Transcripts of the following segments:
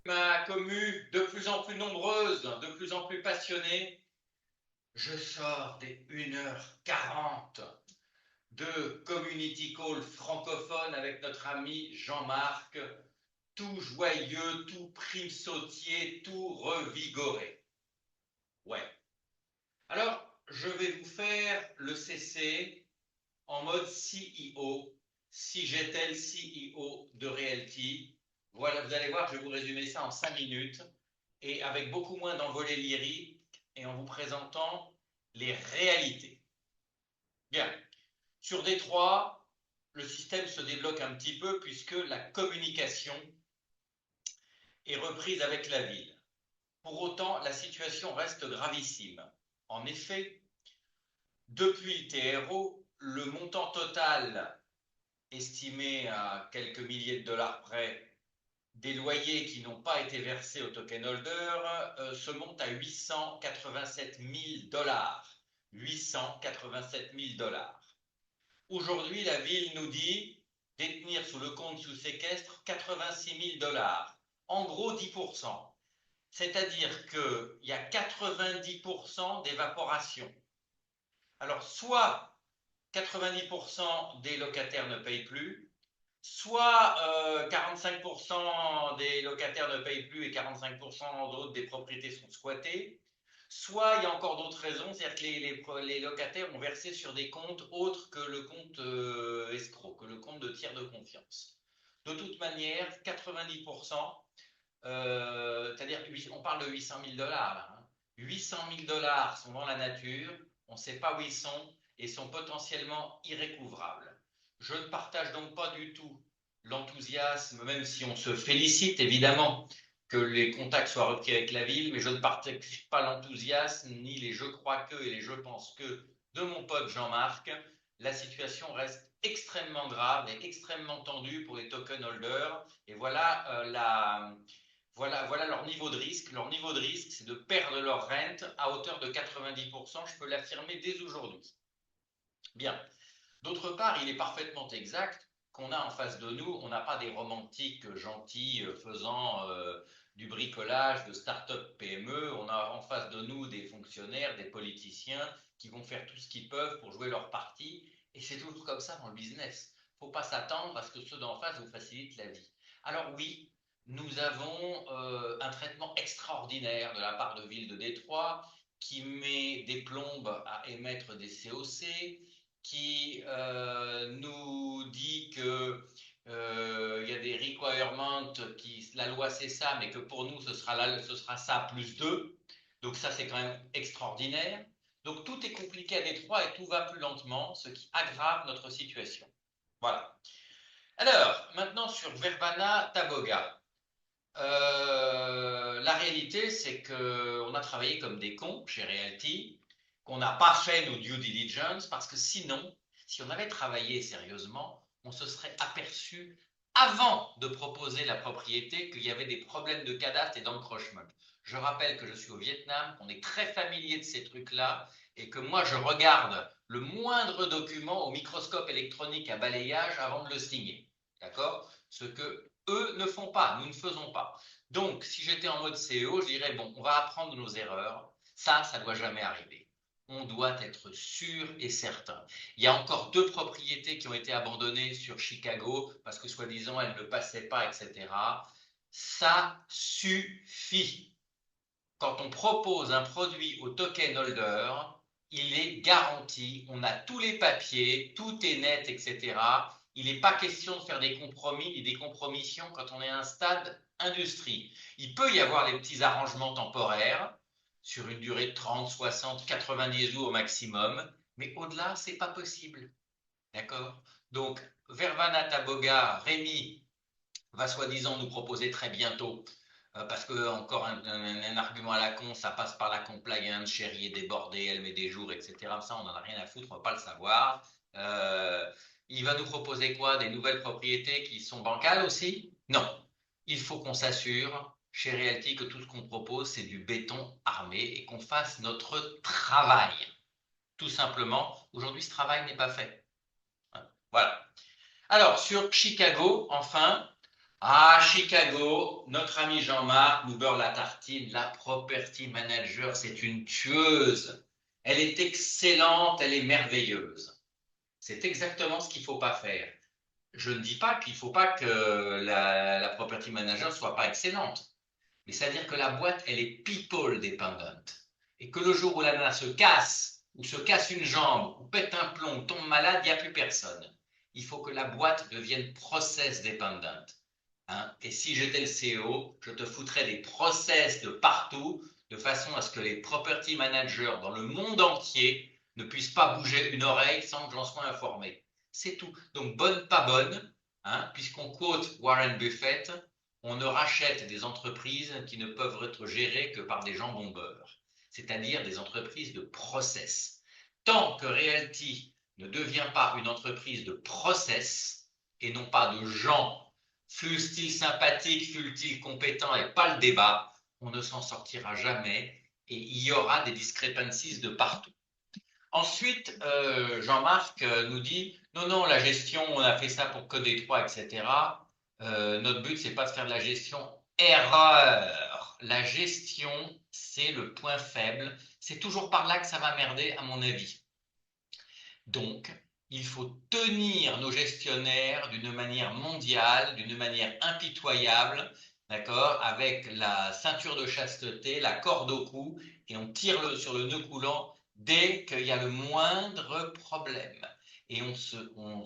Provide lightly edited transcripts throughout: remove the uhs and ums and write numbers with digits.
ma commu de plus en plus nombreuse, de plus en plus passionnée, je sors des 1h40 de community call francophone avec notre ami Jean-Marc, tout joyeux, tout prime sautier, tout revigoré. Ouais. Alors, je vais vous faire le CC en mode CEO, si j'étais le CEO de Realty. Voilà, vous allez voir, je vais vous résumer ça en 5 minutes et avec beaucoup moins d'envolées lyriques et en vous présentant les réalités. Bien, sur Détroit, le système se débloque un petit peu puisque la communication est reprise avec la ville. Pour autant, la situation reste gravissime. En effet, depuis le TRO, le montant total estimé à quelques milliers de dollars près des loyers qui n'ont pas été versés aux token holders se monte à 887 000 dollars. 887 000 dollars. Aujourd'hui, la ville nous dit détenir sous le compte sous séquestre 86 000 dollars. En gros, 10%. C'est-à-dire qu'il y a 90% d'évaporation. Alors, soit 90% des locataires ne payent plus, soit 45% des locataires ne payent plus et 45% d'autres des propriétés sont squattées, soit il y a encore d'autres raisons, c'est-à-dire que les locataires ont versé sur des comptes autres que le compte escroc, que le compte de tiers de confiance. De toute manière, 90%, c'est-à-dire on parle de 800 000 dollars là, hein. 800 000 dollars sont dans la nature, on ne sait pas où ils sont et sont potentiellement irrécouvrables. Je ne partage donc pas du tout l'enthousiasme, même si on se félicite évidemment que les contacts soient repris avec la ville, mais je ne partage pas l'enthousiasme ni les je crois que et les je pense que de mon pote Jean-Marc. La situation reste extrêmement grave et extrêmement tendue pour les token holders. Et voilà voilà leur niveau de risque. Leur niveau de risque, c'est de perdre leur rente à hauteur de 90%, je peux l'affirmer dès aujourd'hui. Bien. D'autre part, il est parfaitement exact qu'on a en face de nous, on n'a pas des romantiques gentils faisant du bricolage de start-up PME, on a en face de nous des fonctionnaires, des politiciens qui vont faire tout ce qu'ils peuvent pour jouer leur partie, et c'est toujours comme ça dans le business. Il ne faut pas s'attendre à ce que ceux d'en face vous facilitent la vie. Alors oui, nous avons un traitement extraordinaire de la part de Ville de Détroit qui met des plombes à émettre des COC, qui nous dit que y a des requirements, la loi c'est ça, mais que pour nous ce sera ça plus 2. Donc ça c'est quand même extraordinaire. Donc tout est compliqué à Détroit et tout va plus lentement, ce qui aggrave notre situation. Voilà. Alors, maintenant sur Verbana Taboga. La réalité, c'est qu'on a travaillé comme des cons chez Realty, qu'on n'a pas fait nos due diligence, parce que sinon, si on avait travaillé sérieusement, on se serait aperçu avant de proposer la propriété qu'il y avait des problèmes de cadastre et d'encrochement. Je rappelle que je suis au Vietnam, qu'on est très familier de ces trucs-là, et que moi, je regarde le moindre document au microscope électronique à balayage avant de le signer. D'accord? Ce que eux ne font pas, nous ne faisons pas. Donc, si j'étais en mode CEO, je dirais, bon, on va apprendre nos erreurs. Ça ne doit jamais arriver. On doit être sûr et certain. Il y a encore 2 propriétés qui ont été abandonnées sur Chicago parce que soi-disant elles ne passaient pas, etc. Ça suffit. Quand on propose un produit au token holder, il est garanti, on a tous les papiers, tout est net, etc. Il n'est pas question de faire des compromis et des compromissions quand on est à un stade industrie. Il peut y avoir les petits arrangements temporaires sur une durée de 30, 60, 90 jours au maximum, mais au-delà, ce n'est pas possible. D'accord? Donc, Vervana Taboga, Rémi va soi-disant nous proposer très bientôt, parce que, encore un argument à la con, ça passe par la compliance, chérie est débordée, elle met des jours, etc. Ça, on n'en a rien à foutre, on ne va pas le savoir. Il va nous proposer quoi? Des nouvelles propriétés qui sont bancales aussi? Non. Il faut qu'on s'assure chez Realty que tout ce qu'on propose, c'est du béton armé et qu'on fasse notre travail. Tout simplement, aujourd'hui, ce travail n'est pas fait. Voilà. Alors, sur Chicago, enfin, À Chicago, notre ami Jean-Marc nous beurre la tartine. La property manager, c'est une tueuse. Elle est excellente, elle est merveilleuse. C'est exactement ce qu'il ne faut pas faire. Je ne dis pas qu'il ne faut pas que la property manager ne soit pas excellente. Mais c'est-à-dire que la boîte, elle est people dependent. Et que le jour où la nana se casse, ou se casse une jambe, ou pète un plomb, ou tombe malade, il n'y a plus personne. Il faut que la boîte devienne process dependent. Hein? Et si j'étais le CEO, je te foutrais des process de partout, de façon à ce que les property managers dans le monde entier ne puissent pas bouger une oreille sans que j'en sois informé. C'est tout. Donc, bonne, pas bonne, hein, puisqu'on quote Warren Buffett, on ne rachète des entreprises qui ne peuvent être gérées que par des gens bombeurs, c'est-à-dire des entreprises de process. Tant que Realty ne devient pas une entreprise de process et non pas de gens, fût-il sympathique, fût-il compétent et pas le débat, on ne s'en sortira jamais et il y aura des discrepancies de partout. Ensuite, Jean-Marc nous dit, non, non, la gestion, on a fait ça pour que Détroit, etc. Notre but, c'est pas de faire de la gestion. Erreur. La gestion, c'est le point faible. C'est toujours par là que ça va merder, à mon avis. Donc, il faut tenir nos gestionnaires d'une manière mondiale, d'une manière impitoyable, d'accord, avec la ceinture de chasteté, la corde au cou, et on tire sur le nœud coulant dès qu'il y a le moindre problème. Et on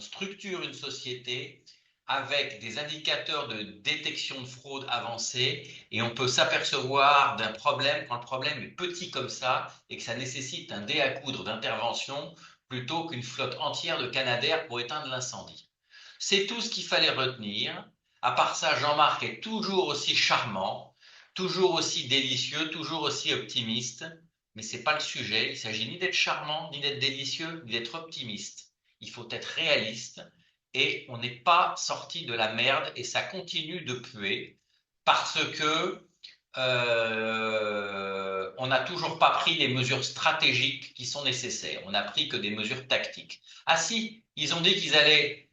structure une société avec des indicateurs de détection de fraude avancés et on peut s'apercevoir d'un problème quand le problème est petit comme ça et que ça nécessite un dé à coudre d'intervention plutôt qu'une flotte entière de Canadair pour éteindre l'incendie. C'est tout ce qu'il fallait retenir. À part ça, Jean-Marc est toujours aussi charmant, toujours aussi délicieux, toujours aussi optimiste. Mais ce n'est pas le sujet. Il s'agit ni d'être charmant, ni d'être délicieux, ni d'être optimiste. Il faut être réaliste et on n'est pas sorti de la merde et ça continue de puer parce que on n'a toujours pas pris les mesures stratégiques qui sont nécessaires. On n'a pris que des mesures tactiques. Ah si, ils ont dit qu'ils allaient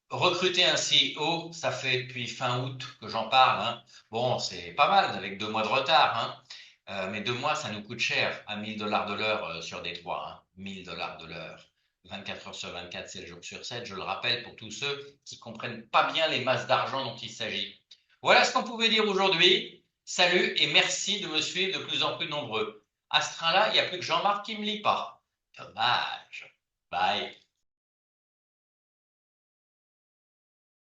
recruter un CEO, ça fait depuis fin août que j'en parle. Hein. Bon, c'est pas mal, avec 2 mois de retard. Hein. Mais 2 mois, ça nous coûte cher, à $1000 de l'heure sur Détroit. Hein. $1000 de l'heure. 24 heures sur 24, 7 jours sur 7, je le rappelle pour tous ceux qui ne comprennent pas bien les masses d'argent dont il s'agit. Voilà ce qu'on pouvait dire aujourd'hui. Salut et merci de me suivre de plus en plus nombreux. À ce train-là, il n'y a plus que Jean-Marc qui ne me lit pas. Dommage. Bye.